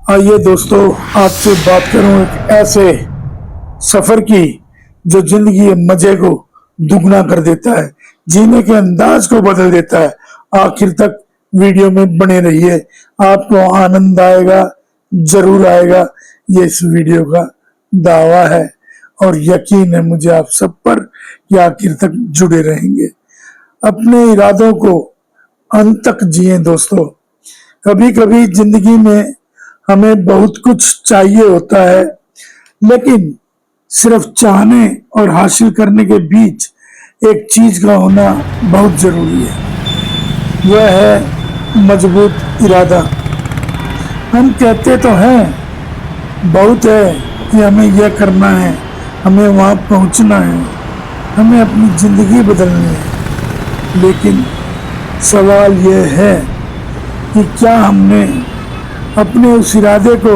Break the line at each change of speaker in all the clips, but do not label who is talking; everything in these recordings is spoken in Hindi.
आइए दोस्तों, आपसे बात करूं एक ऐसे सफर की जो जिंदगी के मजे को दुगना कर देता है, जीने के अंदाज को बदल देता है। आखिर तक वीडियो में बने रहिए, आपको आनंद आएगा, जरूर आएगा। ये इस वीडियो का दावा है और यकीन है मुझे आप सब पर कि आखिर तक जुड़े रहेंगे। अपने इरादों को अंत तक जिए दोस्तों। कभी कभी जिंदगी में हमें बहुत कुछ चाहिए होता है, लेकिन सिर्फ चाहने और हासिल करने के बीच एक चीज का होना बहुत जरूरी है। वह है मजबूत इरादा। हम कहते तो हैं बहुत है कि हमें यह करना है, हमें वहां पहुंचना है, हमें अपनी जिंदगी बदलनी है, लेकिन सवाल यह है कि क्या हमने अपने उस इरादे को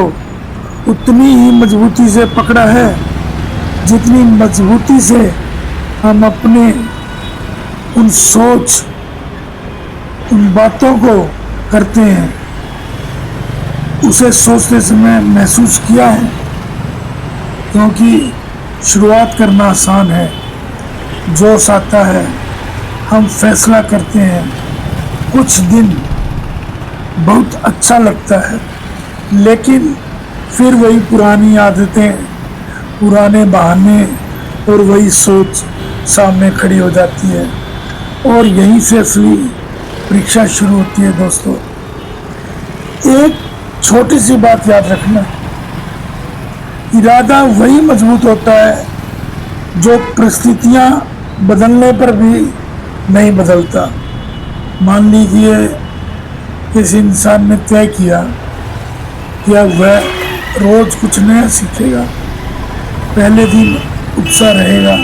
उतनी ही मजबूती से पकड़ा है जितनी मजबूती से हम अपने उन सोच, उन बातों को करते हैं। उसे सोचते समय महसूस किया है, क्योंकि शुरुआत करना आसान है, जोश आता है, हम फैसला करते हैं, कुछ दिन बहुत अच्छा लगता है, लेकिन फिर वही पुरानी आदतें, पुराने बहाने और वही सोच सामने खड़ी हो जाती है और यहीं से असली परीक्षा शुरू होती है दोस्तों। एक छोटी सी बात याद रखना, इरादा वही मजबूत होता है जो परिस्थितियां बदलने पर भी नहीं बदलता। मान लीजिए किसी इंसान ने तय किया कि अब वह रोज कुछ नया सीखेगा। पहले दिन उत्साह रहेगा,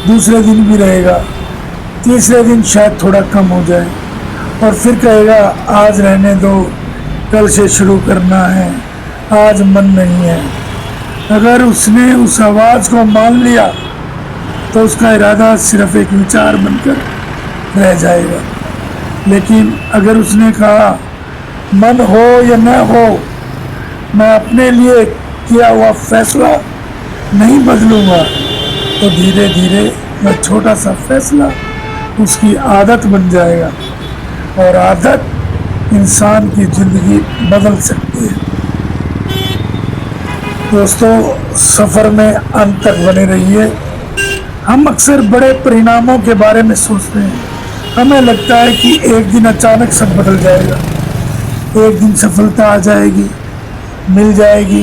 दूसरे दिन भी रहेगा, तीसरे दिन शायद थोड़ा कम हो जाए और फिर कहेगा आज रहने दो, कल से शुरू करना है, आज मन नहीं है। अगर उसने उस आवाज को मान लिया तो उसका इरादा सिर्फ एक विचार बनकर रह जाएगा। लेकिन अगर उसने कहा मन हो या न हो, मैं अपने लिए किया हुआ फैसला नहीं बदलूंगा, तो धीरे धीरे वह छोटा सा फैसला उसकी आदत बन जाएगा और आदत इंसान की जिंदगी बदल सकती है। दोस्तों, सफर में अंत तक बने रहिए। हम अक्सर बड़े परिणामों के बारे में सोचते हैं। हमें लगता है कि एक दिन अचानक सब बदल जाएगा, एक दिन सफलता आ जाएगी, मिल जाएगी,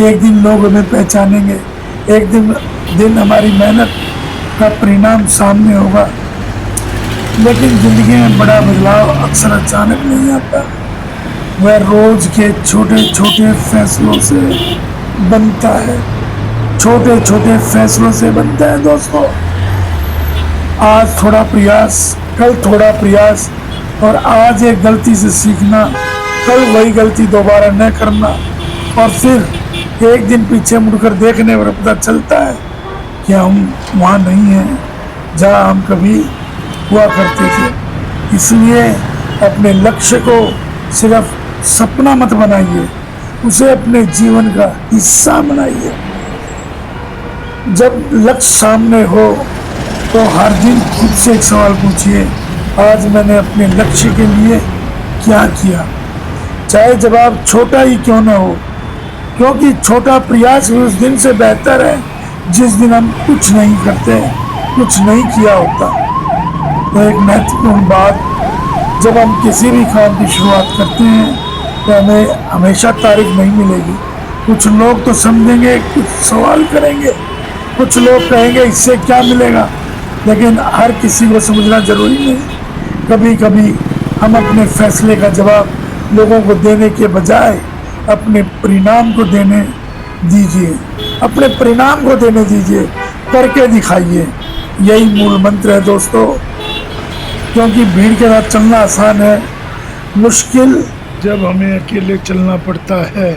एक दिन लोग हमें पहचानेंगे, एक दिन हमारी मेहनत का परिणाम सामने होगा। लेकिन जिंदगी में बड़ा बदलाव अक्सर अचानक नहीं आता, वह रोज के छोटे छोटे फैसलों से बनता है। छोटे छोटे फैसलों से बनता है दोस्तों। आज थोड़ा प्रयास, कल थोड़ा प्रयास, और आज एक गलती से सीखना, कल वही गलती दोबारा न करना, और फिर एक दिन पीछे मुड़कर देखने पर पता चलता है कि हम वहाँ नहीं हैं जहाँ हम कभी हुआ करते थे। इसलिए अपने लक्ष्य को सिर्फ सपना मत बनाइए, उसे अपने जीवन का हिस्सा बनाइए। जब लक्ष्य सामने हो तो हर दिन खुद से एक सवाल पूछिए, आज मैंने अपने लक्ष्य के लिए क्या किया। चाहे जवाब छोटा ही क्यों ना हो, क्योंकि छोटा प्रयास भी उस दिन से बेहतर है जिस दिन हम कुछ नहीं करते, कुछ नहीं किया होता। तो एक महत्वपूर्ण बात, जब हम किसी भी काम की शुरुआत करते हैं तो हमें हमेशा तारीफ नहीं मिलेगी। कुछ लोग तो समझेंगे, कुछ सवाल करेंगे, कुछ लोग कहेंगे इससे क्या मिलेगा, लेकिन हर किसी को समझना जरूरी नहीं। कभी कभी हम अपने फैसले का जवाब लोगों को देने के बजाय अपने परिणाम को देने दीजिए, अपने परिणाम को देने दीजिए, करके दिखाइए। यही मूल मंत्र है दोस्तों। क्योंकि भीड़ के साथ चलना आसान है, मुश्किल जब हमें अकेले चलना पड़ता है।